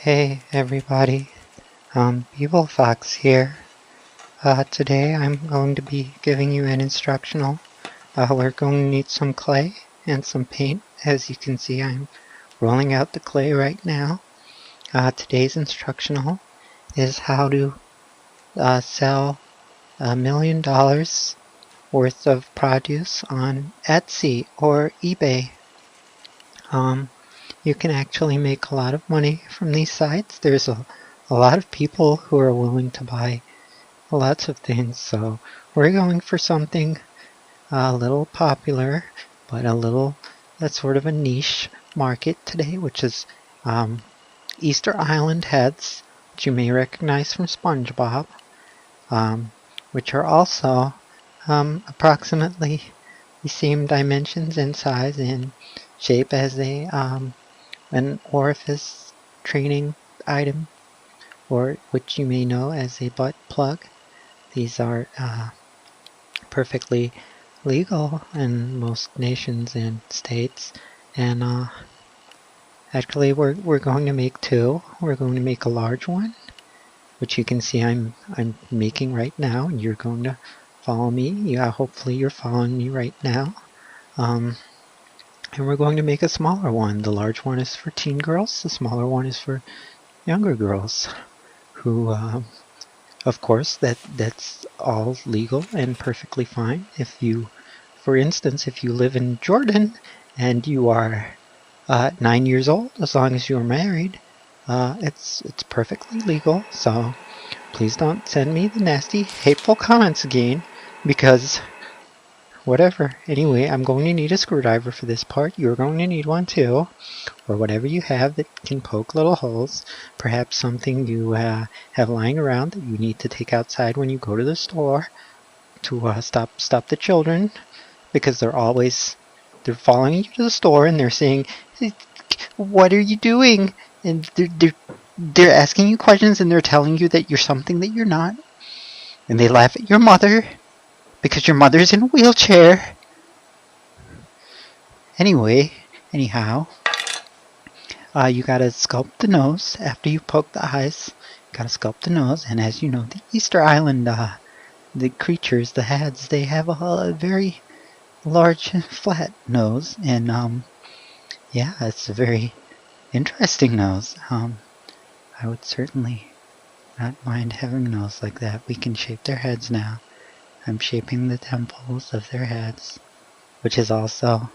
Hey everybody, Beeble Fox here. Today I'm going to be giving you an instructional. We're going to need some clay and some paint. As you can see, I'm rolling out the clay right now. Today's instructional is how to sell $1 million worth of produce on Etsy or eBay. You can actually make a lot of money from these sites. There's a lot of people who are willing to buy lots of things, so we're going for something a little popular, but a little that's sort of a niche market today, which is Easter Island heads, which you may recognize from SpongeBob, which are also approximately the same dimensions and size and shape as an orifice training item, or which you may know as a butt plug. These are perfectly legal in most nations and states, and actually we're going to make two. We're going to make a large one, which you can see I'm making right now, and you're going to follow me. Yeah, hopefully you're following me right now. And we're going to make a smaller one. The large one is for teen girls. The smaller one is for younger girls who, of course, that's all legal and perfectly fine. If you, for instance, if you live in Jordan and you are 9 years old, as long as you're married, it's perfectly legal. So please don't send me the nasty, hateful comments again, because whatever. Anyway, I'm going to need a screwdriver for this part. You're going to need one too, or whatever you have that can poke little holes. Perhaps something you have lying around that you need to take outside when you go to the store to stop the children, because they're following you to the store and they're saying, "What are you doing?" And they're asking you questions and they're telling you that you're something that you're not, and they laugh at your mother because your mother's in a wheelchair. Anyhow, you gotta sculpt the nose after you poke the eyes. You gotta sculpt the nose, and as you know, the Easter Island, the creatures, the heads, they have a very large, flat nose, and yeah, it's a very interesting nose. I would certainly not mind having a nose like that. We can shape their heads now. I'm shaping the temples of their heads, which is also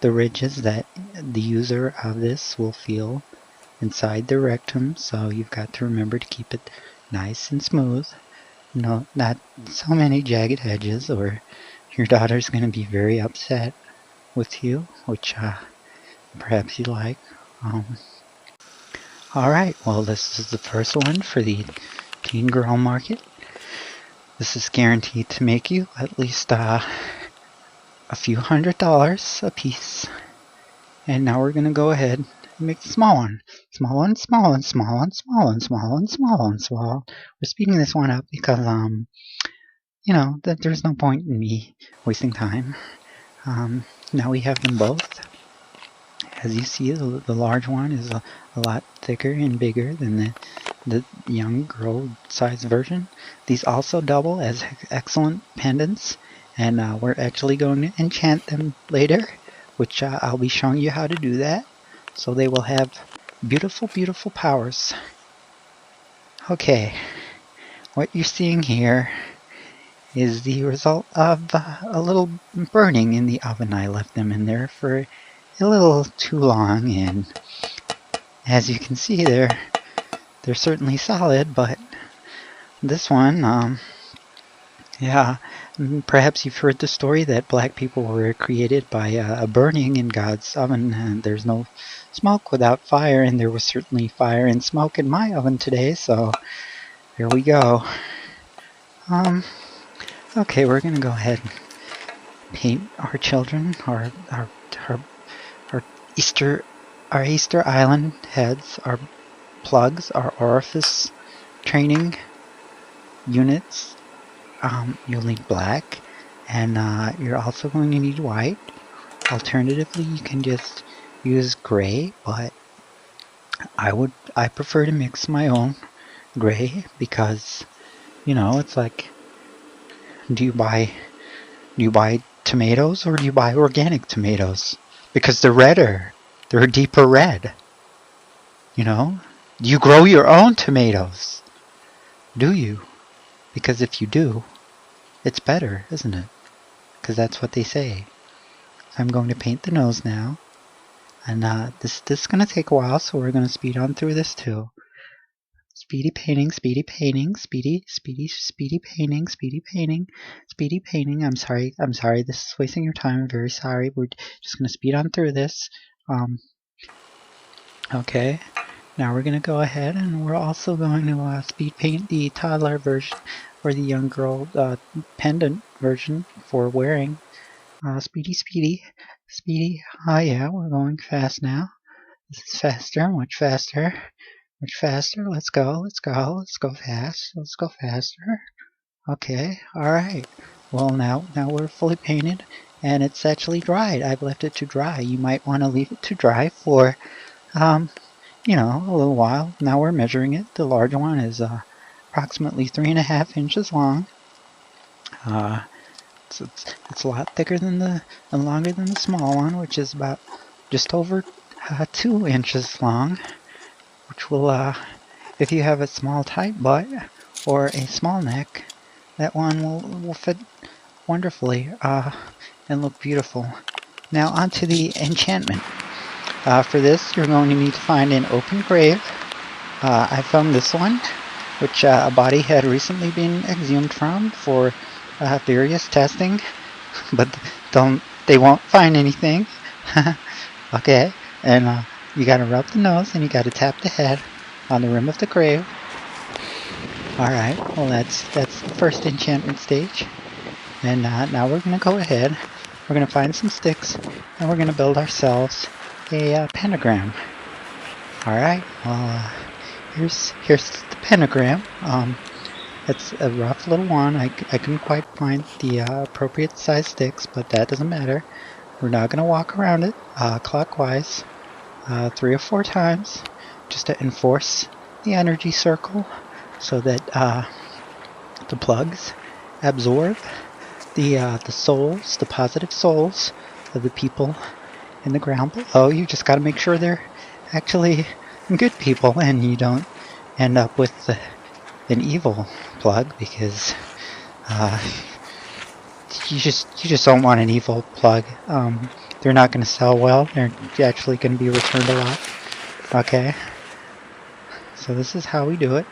the ridges that the user of this will feel inside their rectum, so you've got to remember to keep it nice and smooth. No, not so many jagged edges, or your daughter's going to be very upset with you, which perhaps you like. Alright, well, this is the first one for the teen girl market. This is guaranteed to make you at least a few $100s a piece. And now we're going to go ahead and make the small one. Small one, small one, small one, small one, small one, small one, small. We're speeding this one up because, you know, that there's no point in me wasting time. Now we have them both. As you see, the large one is a lot thicker and bigger than the young girl size version. These also double as excellent pendants, and we're actually going to enchant them later, which I'll be showing you how to do that, so they will have beautiful, beautiful powers. Okay, what you're seeing here is the result of a little burning in the oven. I left them in there for a little too long, and as you can see, they're certainly solid, but this one, yeah, perhaps you've heard the story that black people were created by a burning in God's oven, and there's no smoke without fire, and there was certainly fire and smoke in my oven today, so here we go. Okay, we're gonna go ahead and paint our children, our Easter Island heads, our plugs, our orifice training units. You'll need black, and you're also going to need white. Alternatively, you can just use gray, but I prefer to mix my own gray because, you know, it's like, do you buy tomatoes or do you buy organic tomatoes? Because they're redder. They're a deeper red. You know? You grow your own tomatoes. Do you? Because if you do, it's better, isn't it? Because that's what they say. I'm going to paint the nose now. And this is going to take a while, so we're going to speed on through this too. Speedy painting, speedy painting, speedy painting, speedy painting, speedy painting. I'm sorry, this is wasting your time. I'm very sorry. We're just going to speed on through this. Okay, now we're going to go ahead and we're also going to speed paint the toddler version, or the young girl pendant version for wearing. Speedy. Yeah, we're going fast now. This is faster, much faster. Much faster. Let's go fast. Let's go faster. Okay, alright. Well, now we're fully painted, and it's actually dried. I've left it to dry. You might want to leave it to dry for, you know, a little while. Now we're measuring it. The large one is approximately 3.5 inches long. It's a lot thicker than and longer than the small one, which is about just over 2 inches long. Which will, if you have a small tight butt or a small neck, that one will fit wonderfully and look beautiful. Now onto the enchantment. For this, you're going to need to find an open grave. I found this one, which a body had recently been exhumed from for various testing, but they won't find anything. Okay, and you gotta rub the nose and you gotta tap the head on the rim of the grave. Alright, well that's the first enchantment stage. And now we're gonna go ahead, we're gonna find some sticks, and we're gonna build ourselves a pentagram. Alright, well here's the pentagram. It's a rough little one. I couldn't quite find the appropriate size sticks, but that doesn't matter. We're now gonna walk around it clockwise 3 or 4 times, just to enforce the energy circle, so that the plugs absorb the souls, the positive souls of the people in the ground below. You just got to make sure they're actually good people, and you don't end up with an evil plug, because you just don't want an evil plug. They're not going to sell well. They're actually going to be returned a lot. Okay. So this is how we do it.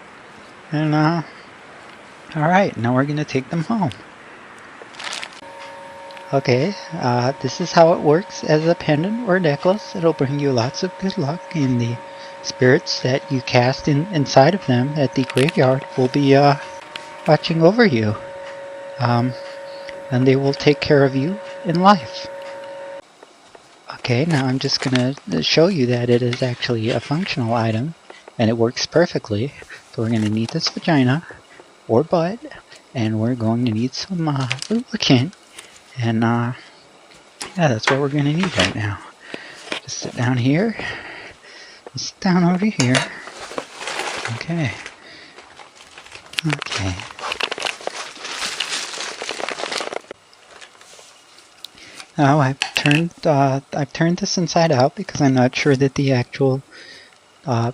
And, alright, now we're going to take them home. Okay, this is how it works as a pendant or necklace. It'll bring you lots of good luck, and the spirits that you cast inside of them at the graveyard will be watching over you. And they will take care of you in life. Okay, now I'm just going to show you that it is actually a functional item, and it works perfectly. So we're going to need this vagina, or butt, and we're going to need some lubricant, and yeah, that's what we're going to need right now. Just sit down here, sit down over here. Okay. Okay. Now I've turned this inside out because I'm not sure that the actual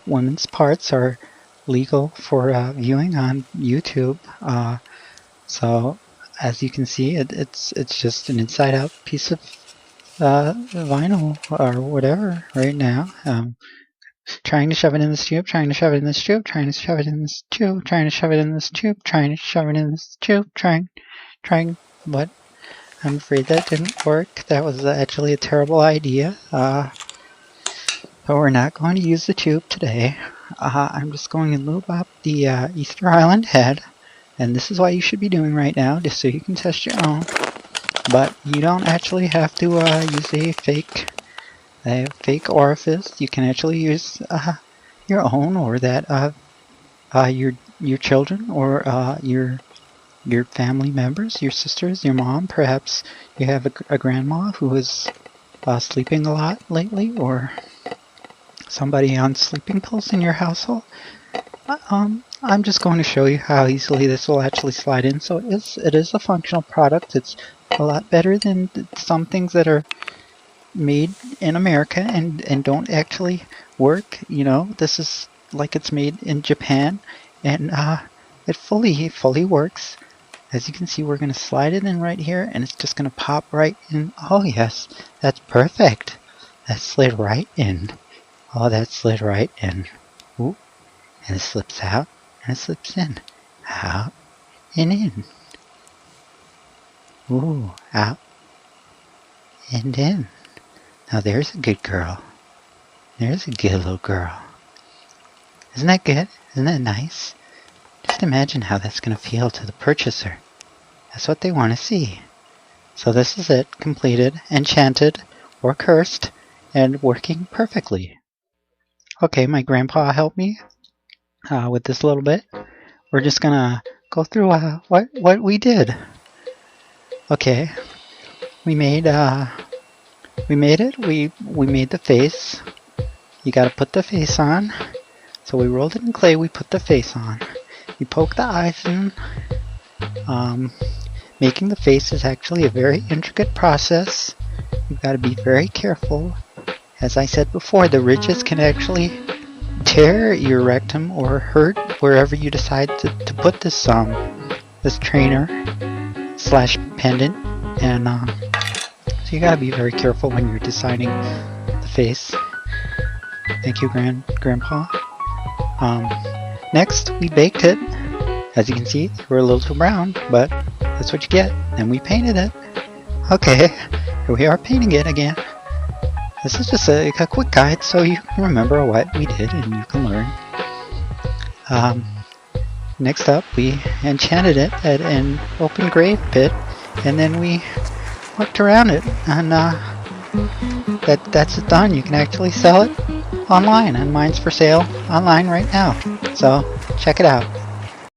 women's parts are legal for viewing on YouTube. So as you can see, it's just an inside out piece of vinyl or whatever right now. Trying to shove it in this tube, trying to shove it in this tube, trying to shove it in this tube, trying to shove it in this tube, trying to shove it in this tube, trying, but I'm afraid that didn't work. That was actually a terrible idea. But we're not going to use the tube today. I'm just going to lube up the Easter Island head, and this is what you should be doing right now, just so you can test your own. But you don't actually have to use a fake orifice. You can actually use your own, or that your children, or your family members, your sisters, your mom. Perhaps you have a grandma who is sleeping a lot lately, or somebody on sleeping pills in your household, I'm just going to show you how easily this will actually slide in. So it is a functional product. It's a lot better than some things that are made in America and don't actually work. You know, this is like it's made in Japan, and it fully works. As you can see, we're going to slide it in right here, and it's just going to pop right in. Oh yes, that's perfect. That slid right in. Oh, that slid right in. Ooh, and it slips out, and it slips in. Out and in. Ooh, out and in. Now there's a good girl. There's a good little girl. Isn't that good? Isn't that nice? Just imagine how that's going to feel to the purchaser. That's what they want to see. So this is it, completed, enchanted, or cursed, and working perfectly. Okay, my grandpa helped me with this a little bit. We're just going to go through what we did. Okay, we made it. We made the face. You got to put the face on. So we rolled it in clay. We put the face on. You poke the eyes in. Making the face is actually a very intricate process. You've got to be very careful. As I said before, the ridges can actually tear your rectum or hurt wherever you decide to put this trainer / pendant, and so you gotta be very careful when you're deciding the face. Thank you, Grandpa. Next, we baked it. As you can see, we're a little too brown, but that's what you get. And we painted it. Okay, here we are painting it again. This is just a quick guide so you can remember what we did and you can learn. Next up, we enchanted it at an open grave pit, and then we worked around it, and that's it done. You can actually sell it online, and mine's for sale online right now. So check it out.